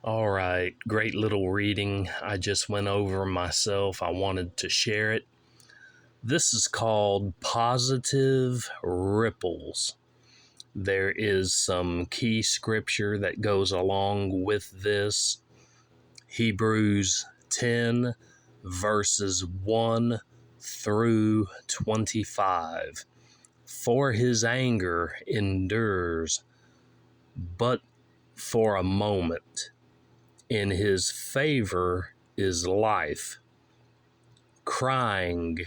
All right, great little reading. I just went over myself. I wanted to share it. This is called Positive Ripples. There is some key scripture that goes along with this. Hebrews 10, verses 1 through 25. For his anger endures but for a moment. In his favor is life. Crying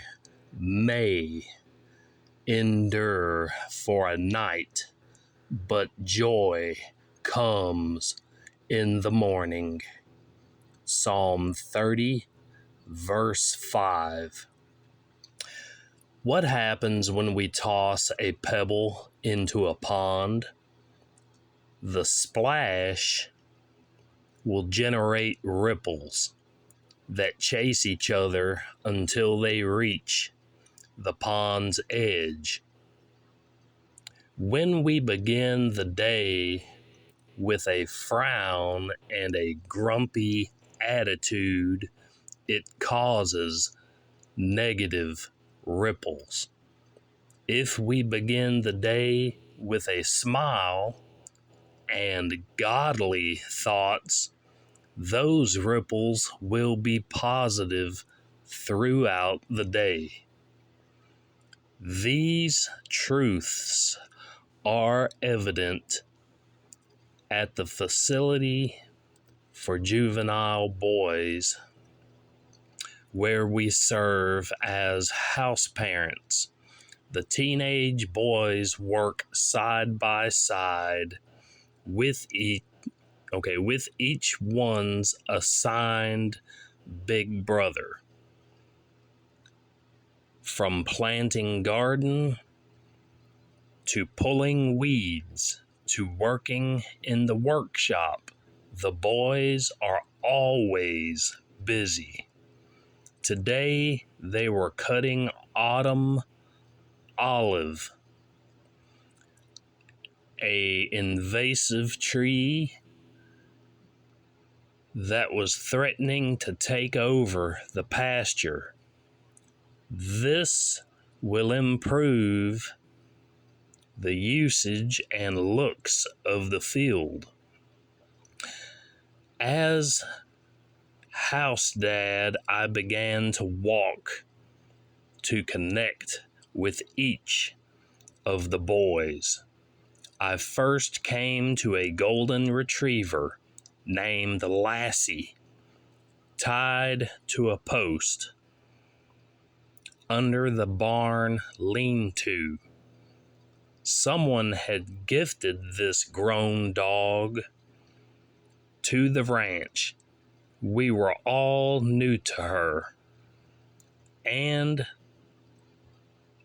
may endure for a night, but joy comes in the morning. Psalm 30, verse 5. What happens when we toss a pebble into a pond? The splash will generate ripples that chase each other until they reach the pond's edge. When we begin the day with a frown and a grumpy attitude, it causes negative ripples. If we begin the day with a smile and godly thoughts, those ripples will be positive throughout the day. These truths are evident at the facility for juvenile boys where we serve as house parents. The teenage boys work side by side with each one's assigned big brother. From planting garden to pulling weeds to working in the workshop, the boys are always busy. Today they were cutting autumn olive, an invasive tree that was threatening to take over the pasture. This will improve the usage and looks of the field. As house dad, I began to walk to connect with each of the boys. I first came to a golden retriever named Lassie, tied to a post under the barn lean-to. Someone had gifted this grown dog to the ranch. We were all new to her, and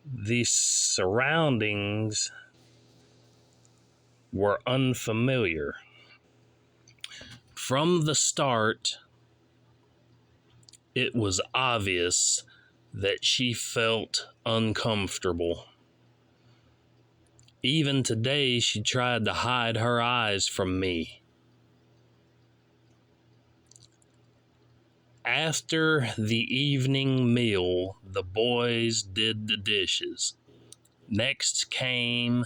the surroundings were unfamiliar. From the start, it was obvious that she felt uncomfortable. Even today, she tried to hide her eyes from me. After the evening meal, the boys did the dishes. Next came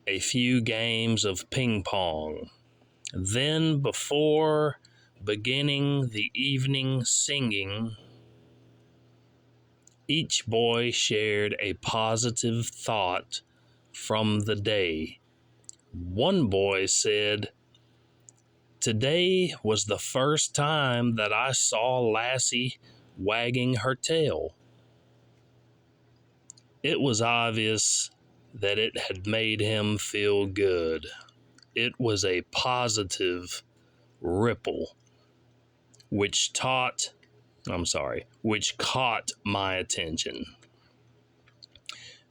a few games of ping pong. Then, before beginning the evening singing, each boy shared a positive thought from the day. One boy said, "Today was the first time that I saw Lassie wagging her tail." It was obvious that it had made him feel good. It was a positive ripple, which caught my attention,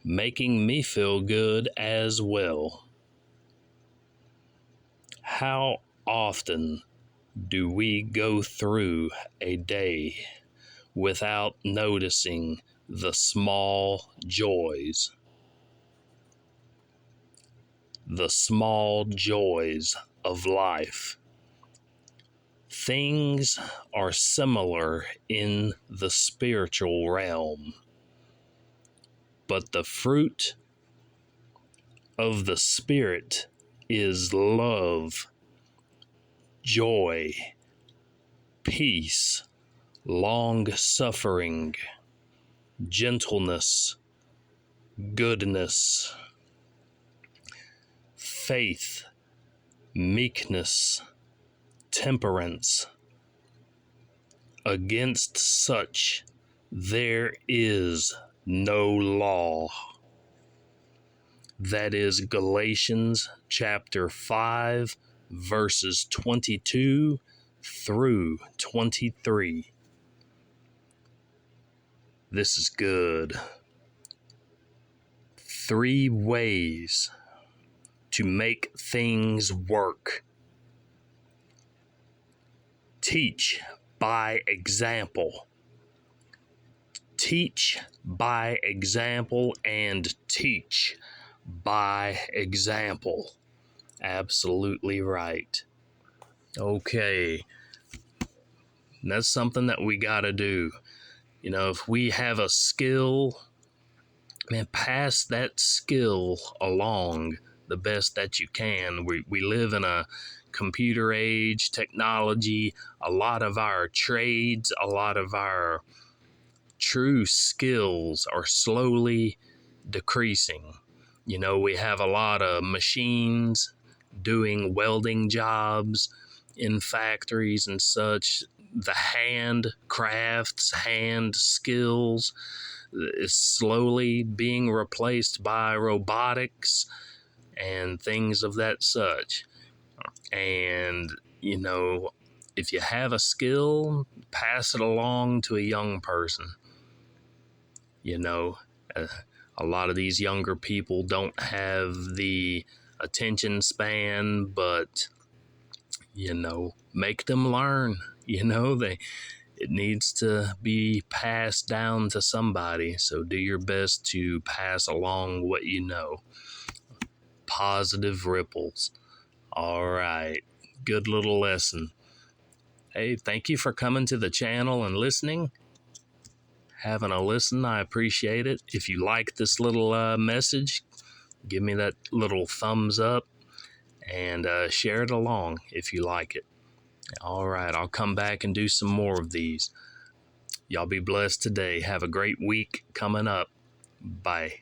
making me feel good as well. How often do we go through a day without noticing the small joys? The small joys of life. Things are similar in the spiritual realm, but the fruit of the Spirit is love, joy, peace, long-suffering, gentleness, goodness, faith, meekness, temperance. Against such there is no law. That is Galatians chapter 5, verses 22 through 23. This is good. 3 ways to make things work. Teach by example. Teach by example and teach by example. Absolutely right. Okay. That's something that we got to do. You know, if we have a skill, man, pass that skill along the best that you can. We live in a computer age, technology. A lot of our trades, a lot of our true skills are slowly decreasing. You know, we have a lot of machines doing welding jobs in factories and such. The hand crafts, hand skills is slowly being replaced by robotics and things of that such. And, you know, if you have a skill, pass it along to a young person. You know, a lot of these younger people don't have the attention span, but, you know, make them learn. You know, it needs to be passed down to somebody. So do your best to pass along what you know. Positive ripples. All right. Good little lesson. Hey, thank you for coming to the channel and listening. Having a listen, I appreciate it. If you like this little message, give me that little thumbs up and share it along if you like it. All right, I'll come back and do some more of these. Y'all be blessed today. Have a great week coming up. Bye.